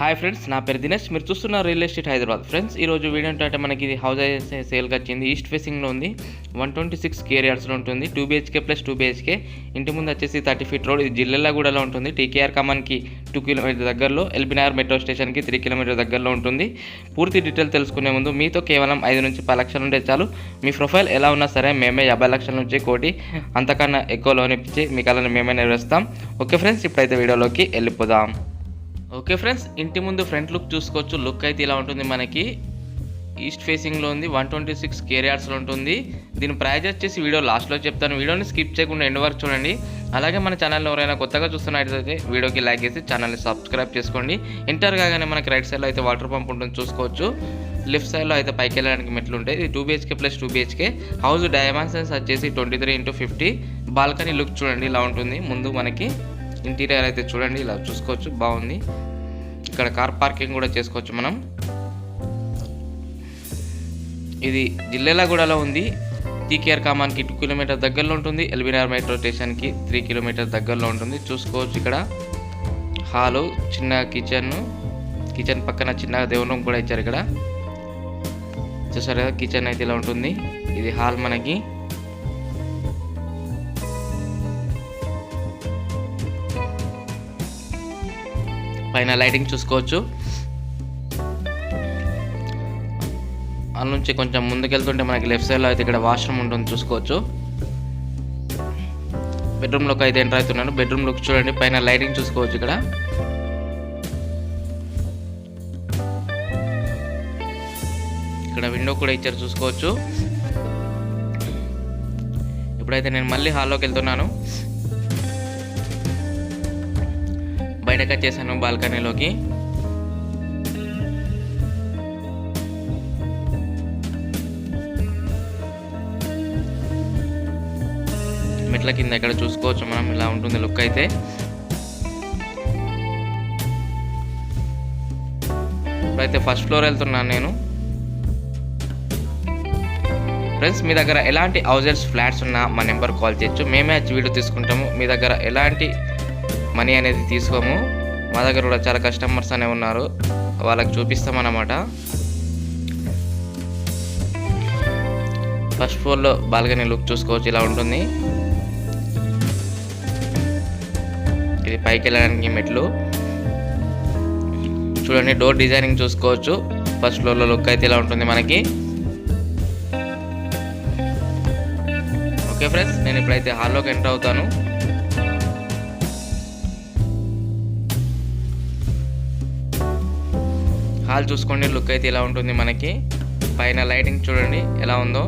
Hi friends, నా పేరు దినేష్. మీరు చూస్తున్న రియల్ ఎస్టేట్ హైదరాబాద్. ఫ్రెండ్స్, ఈరోజు వీడియో ఏంటంటే మనకి ఇది హౌస్ అయితే సేల్కి వచ్చింది. ఈస్ట్ ఫేసింగ్లో ఉంది. 126 కేరియార్స్లో ఉంటుంది. 2 BHK ప్లస్ 2 BHK. ఇంటి ముందు వచ్చేసి 30 ఫీట్ రోడ్. ఇది జిల్లెళ్ళగూడలో ఉంటుంది. TKR కమాన్కి 2 కిలోమీటర్ దగ్గరలో, ఎల్బీ నగర్ మెట్రో స్టేషన్కి 3 కిలోమీటర్ దగ్గరలో ఉంటుంది. పూర్తి డీటెయిల్ తెలుసుకునే ముందు మీతో కేవలం 5 నుంచి 10 లక్షలు ఉంటే చాలు. మీ ప్రొఫైల్ ఎలా ఉన్నా సరే మేమే 50 లక్షల నుంచి కోటి అంతకన్నా ఎక్కువ లోన్ ఇప్పించి మీ కళను మేమే నెరవేరుస్తాం. ఓకే ఫ్రెండ్స్, ఇప్పుడైతే వీడియోలోకి వెళ్ళిపోదాం. ఓకే ఫ్రెండ్స్, ఇంటి ముందు ఫ్రంట్ లుక్ చూసుకోవచ్చు. లుక్ అయితే ఇలా ఉంటుంది. మనకి ఈస్ట్ ఫేసింగ్లో ఉంది. 126 కేరియార్స్లో ఉంటుంది. దీని ప్రైజ్ వచ్చేసి వీడియో లాస్ట్లో చెప్తాను. వీడియోని స్కిప్ చేయకుండా ఎండ్ వరకు చూడండి. అలాగే మన ఛానల్ ఎవరైనా కొత్తగా చూస్తున్నట్టయితే వీడియోకి లైక్ చేసి ఛానల్ని సబ్స్క్రైబ్ చేసుకోండి. ఎంటర్ కాగానే మనకి రైట్ సైడ్లో అయితే వాటర్ పంప్ ఉంటుంది చూసుకోవచ్చు. లెఫ్ట్ సైడ్లో అయితే పైకి వెళ్ళడానికి మెట్లు ఉంటాయి. ఇది 2 BHK plus 2 BHK. House dimensions వచ్చేసి 23x50. బాల్కనీ లుక్ చూడండి ఇలా ఉంటుంది. ముందు మనకి ఇంటీరియర్ అయితే చూడండి ఇలా చూసుకోవచ్చు, బాగుంది. ఇక్కడ కార్ పార్కింగ్ కూడా చేసుకోవచ్చు మనం. ఇది జిల్లెళ్ళగూడలో ఉంది. TKR కమాన్కి 2 కిలోమీటర్ దగ్గరలో ఉంటుంది. ఎల్బీ నగర్ మెట్రో స్టేషన్కి 3 కిలోమీటర్ దగ్గరలో ఉంటుంది. చూసుకోవచ్చు ఇక్కడ హాలు, చిన్న కిచెన్ పక్కన చిన్న దేవుని రూమ్ కూడా ఇచ్చారు. ఇక్కడ చూసారు కదా, కిచెన్ అయితే ఇలా ఉంటుంది. ఇది హాల్ మనకి. పైన లైటింగ్ చూసుకోవచ్చు. అందులో నుంచి కొంచెం ముందుకెళ్తుంటే మనకి లెఫ్ట్ సైడ్లో అయితే ఇక్కడ వాష్రూమ్ ఉంటుంది చూసుకోవచ్చు. బెడ్రూమ్లోకి అయితే ఎంటర్ అవుతున్నాను. బెడ్రూమ్ లుక్ చూడండి. పైన లైటింగ్ చూసుకోవచ్చు. ఇక్కడ విండో కూడా ఇచ్చారు చూసుకోవచ్చు. ఇప్పుడైతే నేను మళ్ళీ హాల్లోకి వెళ్తున్నాను. బయటకు వచ్చేసాను బాల్కనీలోకి. మెట్ల కింద ఇక్కడ చూసుకోవచ్చు మనం, ఇలా ఉంటుంది లుక్ అయితే. ఇప్పుడైతే ఫస్ట్ ఫ్లోర్ వెళ్తున్నాను నేను. ఫ్రెండ్స్, మీ దగ్గర ఎలాంటి హౌసెస్ ఫ్లాట్స్ ఉన్నా మా నెంబర్ కాల్ చేయొచ్చు. మేమే వచ్చి వీడియో తీసుకుంటాము. మీ దగ్గర ఎలాంటి మనీ అనేది తీసుకోము. మా దగ్గర కూడా చాలా కస్టమర్స్ అనే ఉన్నారు, వాళ్ళకి చూపిస్తామన్నమాట. ఫస్ట్ ఫ్లోర్లో బాల్కనీ లుక్ చూసుకోవచ్చు ఇలా ఉంటుంది. ఇది పైకి వెళ్ళడానికి మెట్లు చూడండి. డోర్ డిజైనింగ్ చూసుకోవచ్చు. ఫస్ట్ ఫ్లోర్లో లుక్ అయితే ఇలా ఉంటుంది మనకి. ఓకే ఫ్రెండ్స్, నేను ఇప్పుడైతే హాల్లోకి ఎంటర్ అవుతాను. హాల్ చూసుకోండి, లుక్ అయితే ఇలా ఉంటుంది మనకి. పైన లైటింగ్ చూడండి ఎలా ఉందో.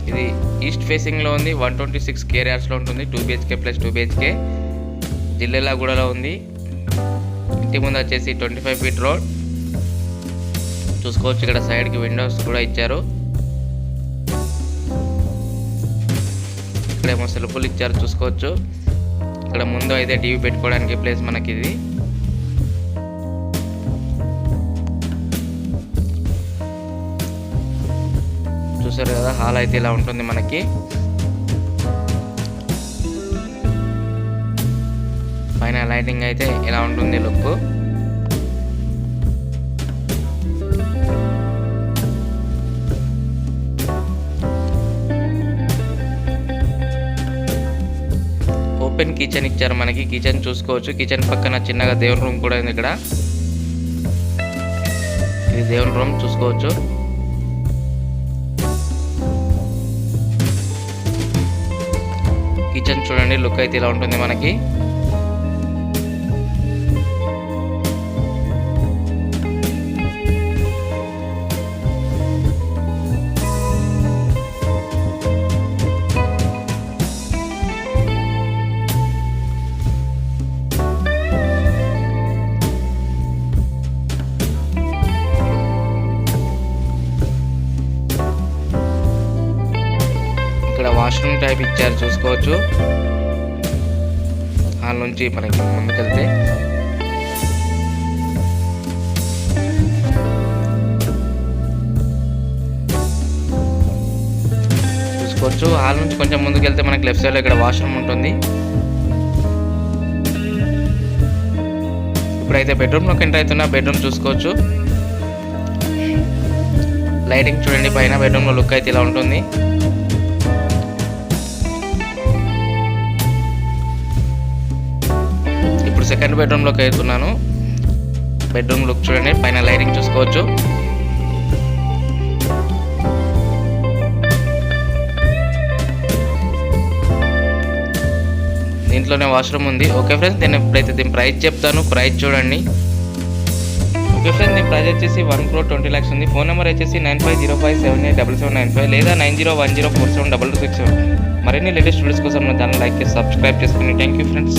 ఇది ఈస్ట్ ఫేసింగ్లో ఉంది. 126 కేరియార్స్లో ఉంటుంది. 2 BHK ప్లస్ 2 BHK. జిల్లెళ్ళగూడలో ఉంది. ఇంటి ముందు వచ్చేసి 25 ఫీట్ రోడ్ చూసుకోవచ్చు. ఇక్కడ సైడ్కి విండోస్ కూడా ఇచ్చారు. ఇక్కడేమో సెల్ఫ్లు ఇచ్చారు చూసుకోవచ్చు. ఇక్కడ ముందు అయితే టీవీ పెట్టుకోవడానికి ప్లేస్ మనకి ఇది. చూసారు కదా, హాల్ అయితే ఇలా ఉంటుంది మనకి. పైన లైటింగ్ అయితే ఇలా ఉంటుంది లుక్. ఓపెన్ కిచెన్ ఇచ్చారు మనకి. కిచెన్ చూసుకోవచ్చు. కిచెన్ పక్కన చిన్నగా దేవుని రూమ్ కూడా ఉంది. ఇక్కడ ఇది దేవుని రూమ్ చూసుకోవచ్చు. కిచెన్ చూడండి, లుక్ అయితే ఇలా ఉంటుంది మనకి. వాష్రూమ్ టైప్ ఇచ్చారు చూసుకోవచ్చు. హాల్ నుంచి మనకి ముందుకెళ్తే చూసుకోవచ్చు. హాల్ నుంచి కొంచెం ముందుకెళ్తే మనకి లెఫ్ట్ సైడ్లో ఇక్కడ వాష్రూమ్ ఉంటుంది. ఇప్పుడైతే బెడ్రూమ్లోకి ఎంటర్ అవుతున్నా. బెడ్రూమ్ చూసుకోవచ్చు. లైటింగ్ చూడండి పైన. బెడ్రూమ్లో లుక్ అయితే ఇలా ఉంటుంది. ఇప్పుడు సెకండ్ బెడ్రూమ్లోకి వెళ్తున్నాను. బెడ్రూమ్ లుక్ చూడండి. పైన లైటింగ్ చూసుకోవచ్చు. దీంట్లోనే వాష్రూమ్ ఉంది. ఓకే ఫ్రెండ్స్, నేను ఇప్పుడైతే దీని ప్రైస్ చెప్తాను. ప్రైస్ చూడండి. ఓకే ఫ్రెండ్స్, దీని ప్రైస్ వచ్చేసి 1,20,00,000 ఉంది. ఫోన్ నెంబర్ వచ్చేసి 9505787795 లేదా 9010472267. మరిన్ని లేటెస్ట్ వీడియోస్ కోసం నా ఛానల్ లైక్ చేసి సబ్స్క్రైబ్ చేసుకోండి. Thank you friends.